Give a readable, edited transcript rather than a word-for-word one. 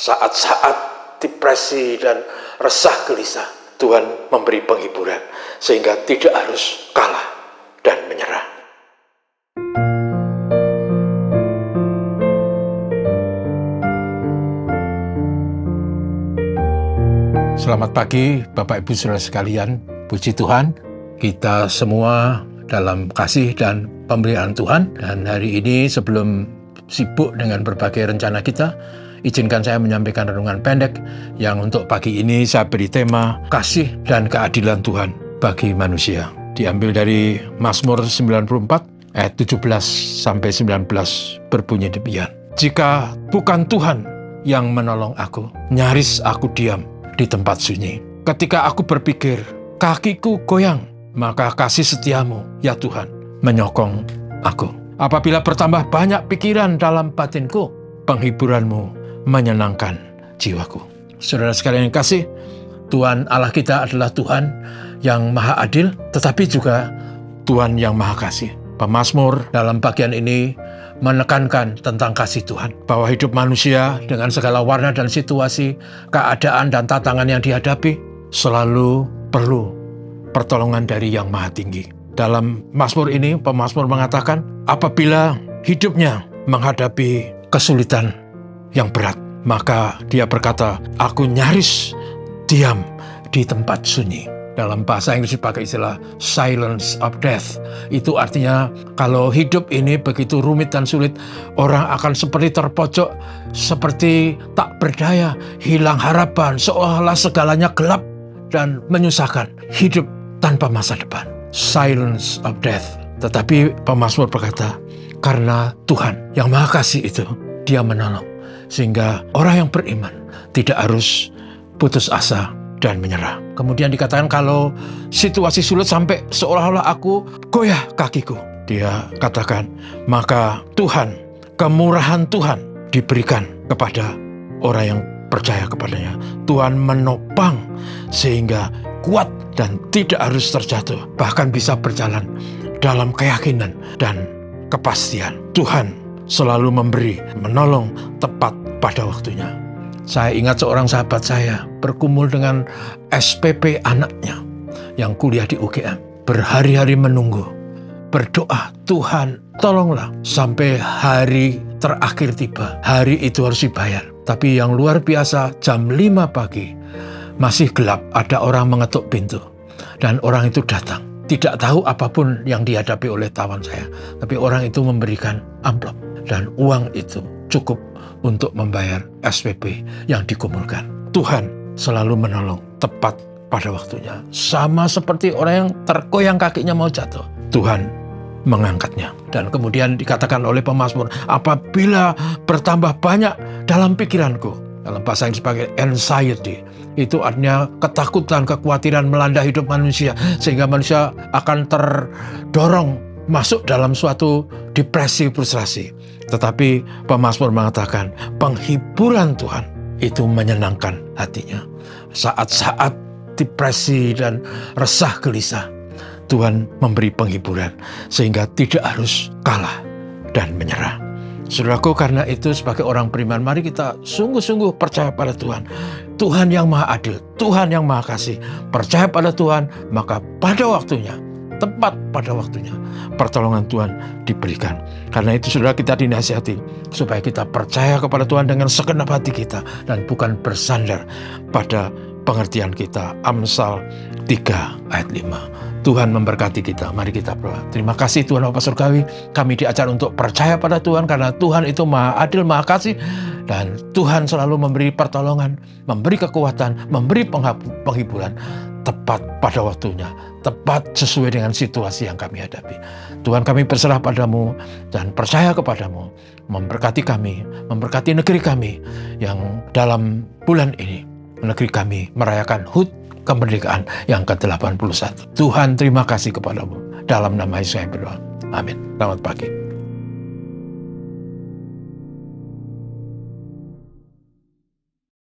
Saat-saat depresi dan resah gelisah, Tuhan memberi penghiburan sehingga tidak harus kalah dan menyerah. Selamat pagi Bapak Ibu Saudara sekalian. Puji Tuhan, kita semua dalam kasih dan pemeliharaan Tuhan. Dan hari ini sebelum sibuk dengan berbagai rencana kita, izinkan saya menyampaikan renungan pendek yang untuk pagi ini saya beri tema kasih dan keadilan Tuhan bagi manusia. Diambil dari Mazmur 94 ayat 17-19 berbunyi demikian. Jika bukan Tuhan yang menolong aku, nyaris aku diam di tempat sunyi. Ketika aku berpikir, kakiku goyang, maka kasih setiamu, ya Tuhan, menyokong aku. Apabila bertambah banyak pikiran dalam batinku, penghiburanmu menyenangkan jiwaku. Saudara sekalian yang kasih, Tuhan Allah kita adalah Tuhan yang maha adil, tetapi juga Tuhan yang maha kasih. Pemazmur dalam bagian ini menekankan tentang kasih Tuhan, bahwa hidup manusia dengan segala warna dan situasi, keadaan dan tantangan yang dihadapi selalu perlu pertolongan dari Yang Maha Tinggi. Dalam Mazmur ini, pemazmur mengatakan apabila hidupnya menghadapi kesulitan yang berat, maka dia berkata, aku nyaris diam di tempat sunyi. Dalam bahasa Inggris dipakai istilah silence of death. Itu artinya kalau hidup ini begitu rumit dan sulit, orang akan seperti terpojok, seperti tak berdaya, hilang harapan, seolah-olah segalanya gelap dan menyusahkan, hidup tanpa masa depan. Silence of death. Tetapi pemazmur berkata, karena Tuhan yang Maha Kasih itu, Dia menolong. Sehingga orang yang beriman tidak harus putus asa dan menyerah. Kemudian dikatakan kalau situasi sulit sampai seolah-olah aku goyah kakiku, dia katakan, maka Tuhan, kemurahan Tuhan diberikan kepada orang yang percaya kepadanya. Tuhan menopang sehingga kuat dan tidak harus terjatuh, bahkan bisa berjalan dalam keyakinan dan kepastian. Tuhan selalu memberi, menolong tepat pada waktunya. Saya ingat seorang sahabat saya bergumul dengan SPP anaknya yang kuliah di UGM. Berhari-hari menunggu, berdoa, Tuhan tolonglah, sampai hari terakhir tiba. Hari itu harus dibayar. Tapi yang luar biasa, jam 5 pagi, masih gelap, ada orang mengetuk pintu. Dan orang itu datang. Tidak tahu apapun yang dihadapi oleh tawan saya. Tapi orang itu memberikan amplop. Dan uang itu cukup untuk membayar SPP yang dikumpulkan. Tuhan selalu menolong tepat pada waktunya. Sama seperti orang yang tergoyang kakinya mau jatuh, Tuhan mengangkatnya. Dan kemudian dikatakan oleh pemazmur, apabila bertambah banyak dalam pikiranku. Dalam bahasa yang dipakai anxiety, itu artinya ketakutan, kekhawatiran melanda hidup manusia, sehingga manusia akan terdorong masuk dalam suatu depresi, frustrasi. Tetapi pemazmur mengatakan penghiburan Tuhan itu menyenangkan hatinya. Saat-saat depresi dan resah gelisah, Tuhan memberi penghiburan sehingga tidak harus kalah dan menyerah. Saudaraku, karena itu sebagai orang beriman, mari kita sungguh-sungguh percaya pada Tuhan. Tuhan yang Maha Adil, Tuhan yang Maha Kasih. Percaya pada Tuhan, maka pada waktunya, tepat pada waktunya, pertolongan Tuhan diberikan. Karena itu saudara, kita dinasihati supaya kita percaya kepada Tuhan dengan segenap hati kita dan bukan bersandar pada pengertian kita. Amsal 3 ayat 5. Tuhan memberkati kita. Mari kita berdoa. Terima kasih Tuhan Bapa Surgawi, kami diajar untuk percaya pada Tuhan karena Tuhan itu Maha Adil, Maha Kasih, dan Tuhan selalu memberi pertolongan, memberi kekuatan, memberi penghiburan tepat pada waktunya, tepat sesuai dengan situasi yang kami hadapi. Tuhan, kami berserah padamu dan percaya kepadamu. Memberkati kami, memberkati negeri kami yang dalam bulan ini, negeri kami merayakan HUT kemerdekaan yang ke-81. Tuhan, terima kasih kepadamu. Dalam nama Yesus saya berdoa. Amin. Selamat pagi.